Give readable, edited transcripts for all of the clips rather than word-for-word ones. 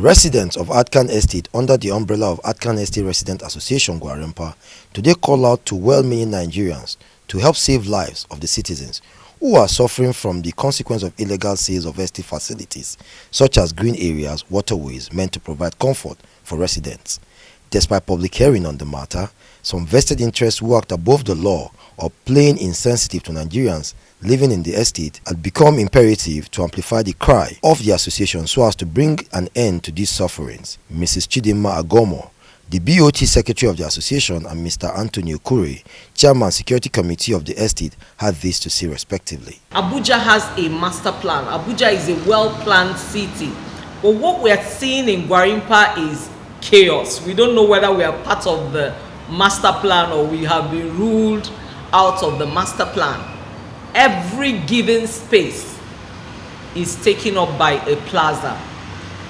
Residents of Atkan Estate under the umbrella of Atkan Estate Resident Association Gwarimpa today call out to well-meaning Nigerians to help save lives of the citizens who are suffering from the consequence of illegal sales of estate facilities such as green areas, waterways meant to provide comfort for residents. Despite public hearing on the matter, some vested interests who act above the law or plain insensitive to Nigerians living in the estate had become imperative to amplify the cry of the association so as to bring an end to these sufferings. Mrs. Chidinma Agomo, the BOT Secretary of the association, and Mr. Anthony Okure, Chairman Security Committee of the estate, had this to say respectively. Abuja has a master plan. Abuja is a well-planned city. But what we are seeing in Gwarimpa is chaos. We don't know whether we are part of the master plan or we have been ruled out of the master plan. Every given space is taken up by a plaza.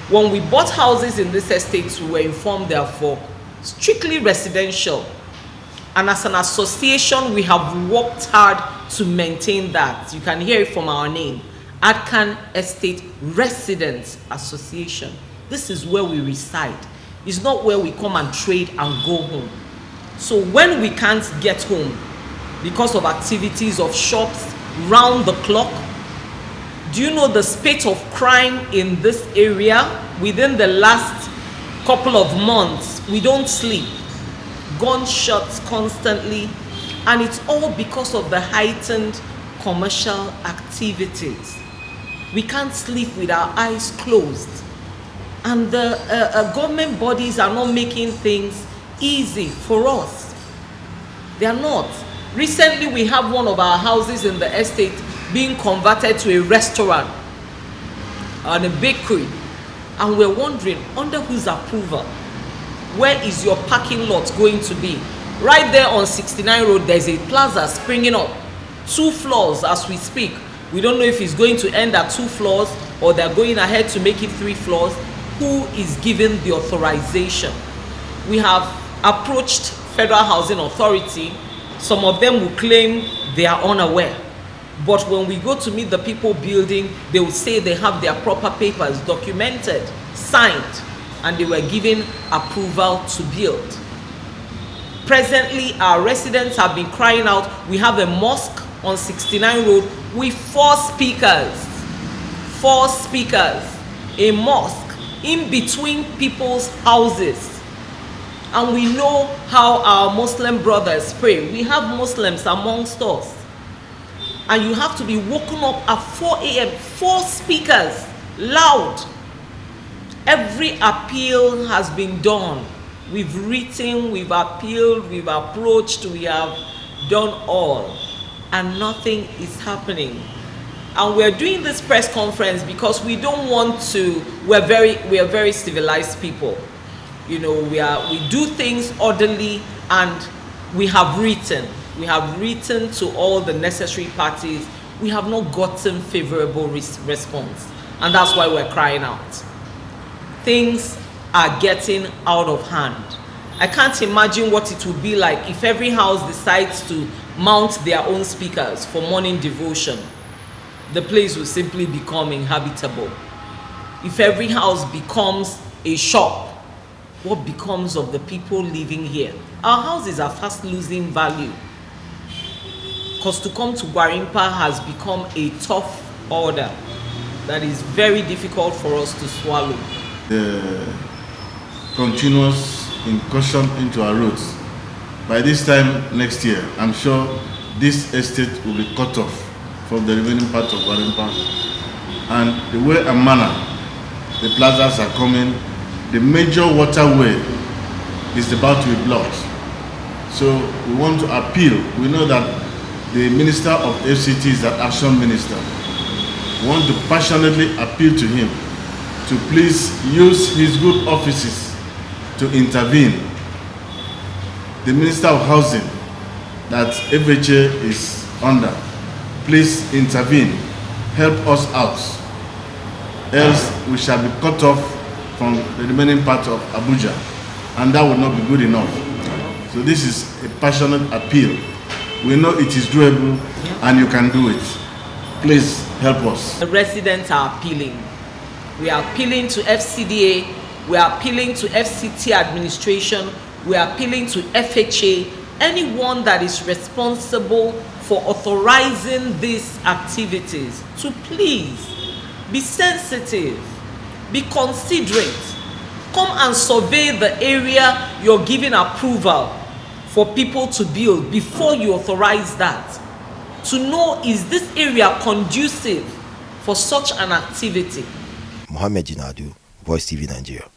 When we bought houses in this estate, we were informed therefore strictly residential. And as an association, we have worked hard to maintain that. You can hear it from our name, Atkan Estate Residents Association. This is where we reside. It's not where we come and trade and go home. So when we can't get home because of activities of shops round the clock, do you know the spate of crime in this area within the last couple of months? We don't sleep. Gunshots constantly, and it's all because of the heightened commercial activities. We can't sleep with our eyes closed, and the government bodies are not making things easy for us. They are not. Recently, we have one of our houses in the estate being converted to a restaurant and a bakery, and we're wondering, under whose approval? Where is your parking lot going to be? Right there on 69 Road, there's a plaza springing up, 2 floors as we speak. We don't know if it's going to end at 2 floors or they're going ahead to make it 3 floors. Who is given the authorization? We have approached Federal Housing Authority. Some of them will claim they are unaware. But when we go to meet the people building, they will say they have their proper papers documented, signed, and they were given approval to build. Presently, our residents have been crying out. We have a mosque on 69 Road with 4 speakers. 4 speakers. A mosque in between people's houses. And we know how our Muslim brothers pray. We have Muslims amongst us. And you have to be woken up at 4 a.m. 4 speakers, loud. Every appeal has been done. We've written, we've appealed, we've approached, we have done all. And nothing is happening. And we're doing this press conference because we don't want to, we are very civilized people. You know, we do things orderly, and we have written to all the necessary parties. We have not gotten favorable response, and that's why we're crying out. Things are getting out of hand. I can't imagine what it would be like if every house decides to mount their own speakers for morning devotion. The place will simply become inhabitable. If every house becomes a shop, what becomes of the people living here? Our houses are fast losing value. Because to come to Gwarimpa has become a tough order that is very difficult for us to swallow. The continuous incursion into our roads. By this time next year, I'm sure this estate will be cut off from the remaining part of Gwarimpa. And the way and manner the plazas are coming, the major waterway is about to be blocked. So we want to appeal. We know that the Minister of FCT is the action minister. We want to passionately appeal to him to please use his good offices to intervene. The Minister of Housing that FHA is under, please intervene, help us out, else we shall be cut off from the remaining part of Abuja, and that will not be good enough. So this is a passionate appeal. We know it is doable and you can do it. Please help us. The residents are appealing. We are appealing to FCDA We are appealing to FCT administration. We are appealing to FHA, anyone that is responsible for authorizing these activities, to please be sensitive, be considerate. Come and survey the area you're giving approval for people to build before you authorize that, to know, is this area conducive for such an activity? Mohammed Jinadu, Voice TV Nigeria.